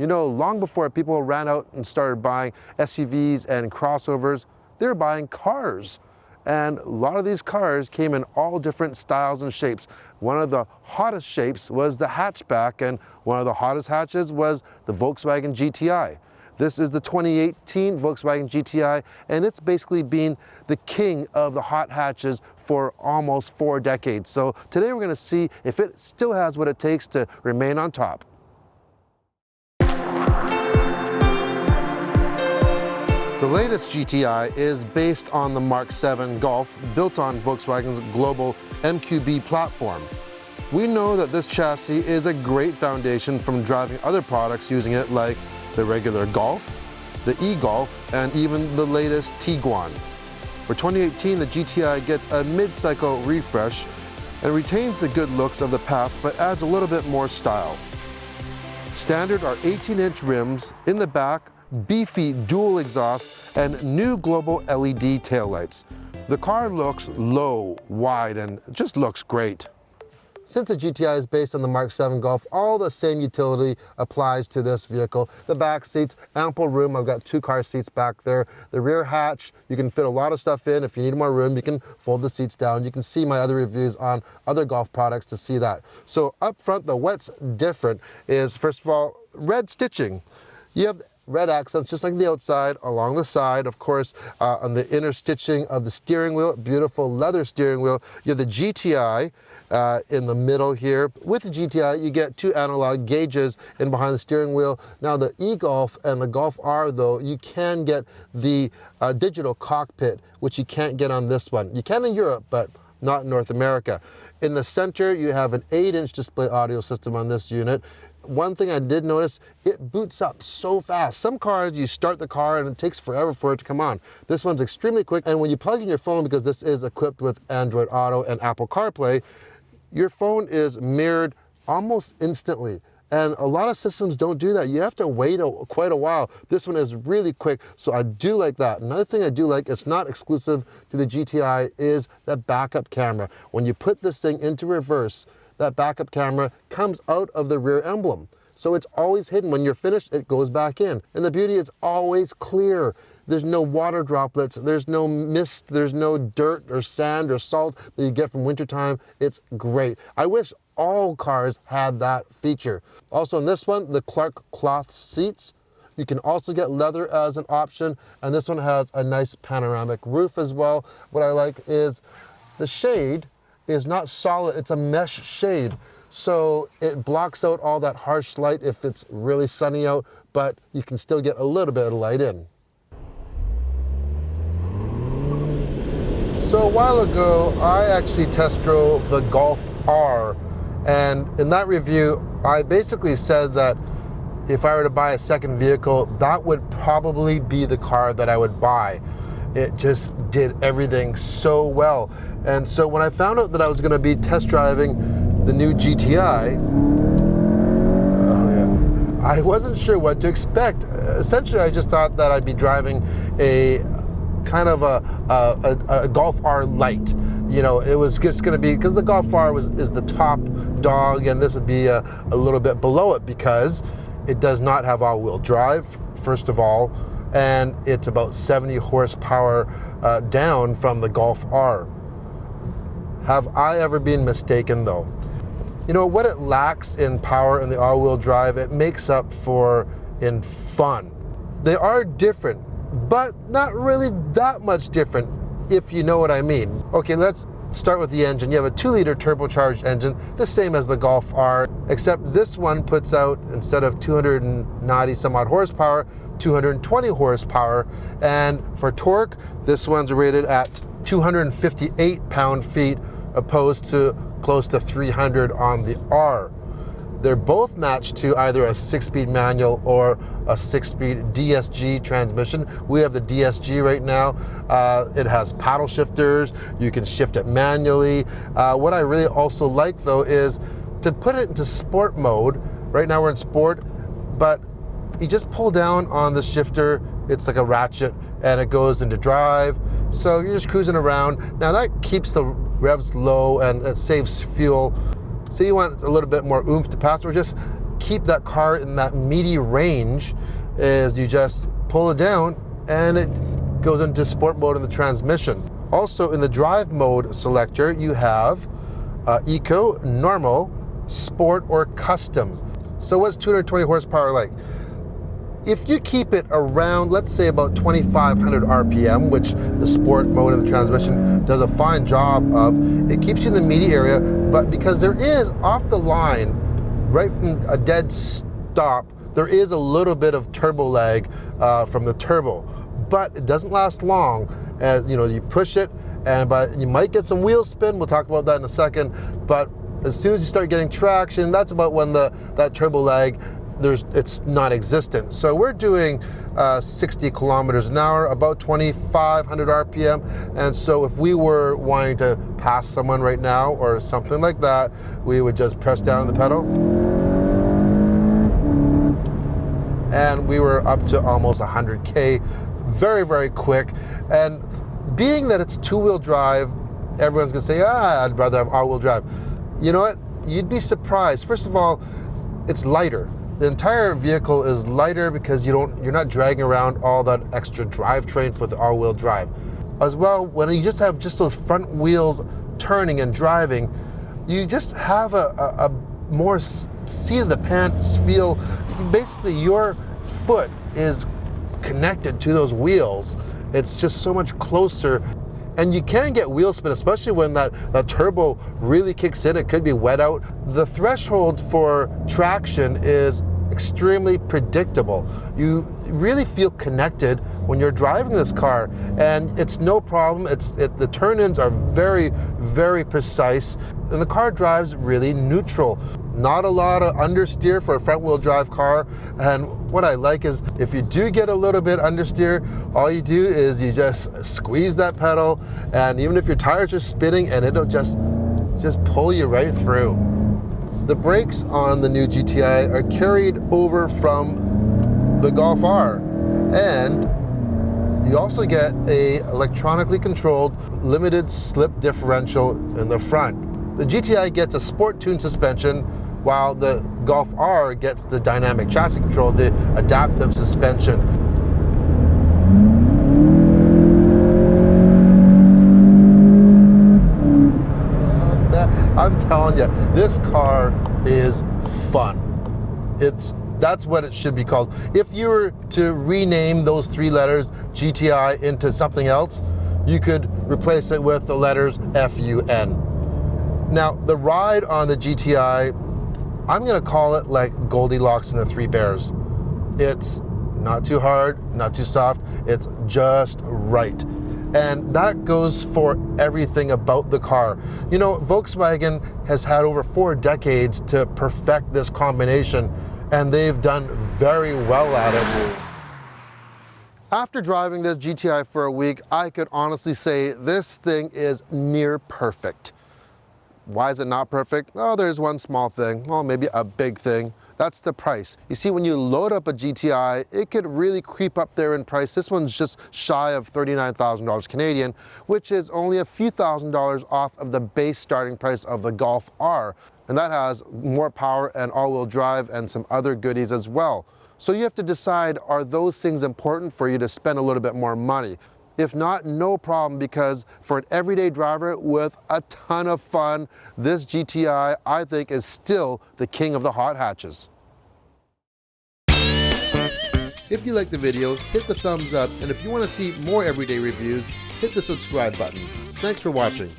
You know, long before people ran out and started buying SUVs and crossovers, they were buying cars. And a lot of these cars came in all different styles and shapes. One of the hottest shapes was the hatchback, and one of the hottest hatches was the Volkswagen GTI. This is the 2018 Volkswagen GTI, and it's basically been the king of the hot hatches for almost 4 decades. So today we're going to see if it still has what it takes to remain on top. The latest GTI is based on the Mark 7 Golf, built on Volkswagen's global MQB platform. We know that this chassis is a great foundation from driving other products using it, like the regular Golf, the e-Golf, and even the latest Tiguan. For 2018, the GTI gets a mid-cycle refresh and retains the good looks of the past, but adds a little bit more style. Standard are 18-inch rims in the back, beefy dual exhaust, and new global LED taillights. The car looks low, wide, and just looks great. Since the GTI is based on the Mark 7 Golf, all the same utility applies to this vehicle. The back seats, ample room. I've got 2 car seats back there. The rear hatch, you can fit a lot of stuff in. If you need more room, you can fold the seats down. You can see my other reviews on other Golf products to see that. So up front, what's different is, first of all, red stitching. You have red accents just like the outside, along the side, of course, on the inner stitching of the steering wheel, beautiful leather steering wheel. You have the GTI in the middle here. With the GTI, you get 2 analog gauges in behind the steering wheel. Now the e-Golf and the Golf R, though, you can get the digital cockpit, which you can't get on this one. You can in Europe, but not in North America. In the center, you have an 8-inch display audio system on this unit. One thing I did notice, it boots up so fast. Some cars, you start the car and it takes forever for it to come on. This one's extremely quick, and when you plug in your phone, because this is equipped with Android Auto and Apple CarPlay, your phone is mirrored almost instantly. And a lot of systems don't do that. You have to wait quite a while. This one is really quick, so I do like that. Another thing I do like, it's not exclusive to the GTI, is that backup camera. When you put this thing into reverse, that backup camera comes out of the rear emblem. So it's always hidden. When you're finished, it goes back in. And the beauty is always clear. There's no water droplets, there's no mist, there's no dirt or sand or salt that you get from wintertime. It's great. I wish all cars had that feature. Also on this one, the Clark cloth seats. You can also get leather as an option, and this one has a nice panoramic roof as well. What I like is the shade is not solid, it's a mesh shade. So it blocks out all that harsh light if it's really sunny out, but you can still get a little bit of light in. So a while ago, I actually test drove the Golf R, and in that review, I basically said that if I were to buy a second vehicle, that would probably be the car that I would buy. It just did everything so well. And so when I found out that I was going to be test driving the new GTI, I wasn't sure what to expect. Essentially, I just thought that I'd be driving a kind of a Golf R Lite. You know, it was just going to be, because the Golf R is the top dog, and this would be a little bit below it because it does not have all-wheel drive, first of all, and it's about 70 horsepower down from the Golf R. Have I ever been mistaken, though? You know, what it lacks in power in the all-wheel drive, it makes up for in fun. They are different, but not really that much different, if you know what I mean. Okay, let's start with the engine. You have a 2-liter turbocharged engine, the same as the Golf R, except this one puts out, instead of 290 some odd horsepower, 220 horsepower. And for torque, this one's rated at 258 pound-feet, opposed to close to 300 on the R. They're both matched to either a 6-speed manual or a 6-speed DSG transmission. We have the DSG right now. It has paddle shifters. You can shift it manually. What I really also like, though, is to put it into sport mode. Right now we're in sport, but you just pull down on the shifter. It's like a ratchet, and it goes into drive. So you're just cruising around. Now that keeps the revs low and it saves fuel. So you want a little bit more oomph to pass, or just keep that car in that meaty range is you just pull it down and it goes into sport mode in the transmission. Also in the drive mode selector, you have Eco, Normal, Sport, or Custom. So what's 220 horsepower like? If you keep it around, let's say about 2,500 RPM, which the sport mode in the transmission does a fine job of, it keeps you in the meaty area, but because there is off the line, right from a dead stop, there is a little bit of turbo lag from the turbo, but it doesn't last long. As you know, you push it, but you might get some wheel spin. We'll talk about that in a second. But as soon as you start getting traction, that's about when that turbo lag, it's non-existent. So we're doing 60 kilometers an hour, about 2,500 RPM. And so if we were wanting to pass someone right now or something like that, we would just press down on the pedal. And we were up to almost 100K, very, very quick. And being that it's two-wheel drive, everyone's gonna say, I'd rather have all-wheel drive. You know what? You'd be surprised. First of all, it's lighter. The entire vehicle is lighter because you're not dragging around all that extra drivetrain for the all-wheel drive. As well, when you just have just those front wheels turning and driving, you just have a more seat of the pants feel. Basically, your foot is connected to those wheels. It's just so much closer. And you can get wheel spin, especially when that turbo really kicks in. It could be wet out. The threshold for traction is extremely predictable. You really feel connected when you're driving this car, and it's no problem. The turn-ins are very, very precise, and the car drives really neutral. Not a lot of understeer for a front-wheel drive car. And what I like is if you do get a little bit understeer, all you do is you just squeeze that pedal, and even if your tires are spinning, and it'll just pull you right through. The brakes on the new GTI are carried over from the Golf R, and you also get a electronically controlled limited slip differential in the front. The GTI gets a sport tune suspension, while the Golf R gets the dynamic chassis control, the adaptive suspension. I'm telling you, this car is fun. That's what it should be called. If you were to rename those three letters, GTI, into something else, you could replace it with the letters FUN. Now, the ride on the GTI, I'm gonna call it like Goldilocks and the Three Bears. It's not too hard, not too soft, it's just right. And that goes for everything about the car. You know, Volkswagen has had over 4 decades to perfect this combination, and they've done very well at it. After driving this GTI for a week, I could honestly say this thing is near perfect. Why is it not perfect? Oh, there's one small thing. Well, maybe a big thing. That's the price. You see, when you load up a GTI, it could really creep up there in price. This one's just shy of $39,000 Canadian, which is only a few $1,000s off of the base starting price of the Golf R. And that has more power and all-wheel drive and some other goodies as well. So you have to decide, are those things important for you to spend a little bit more money? If not, no problem, because for an everyday driver with a ton of fun, this GTI, I think, is still the king of the hot hatches. If you liked the video, hit the thumbs up, and if you want to see more everyday reviews, hit the subscribe button. Thanks for watching.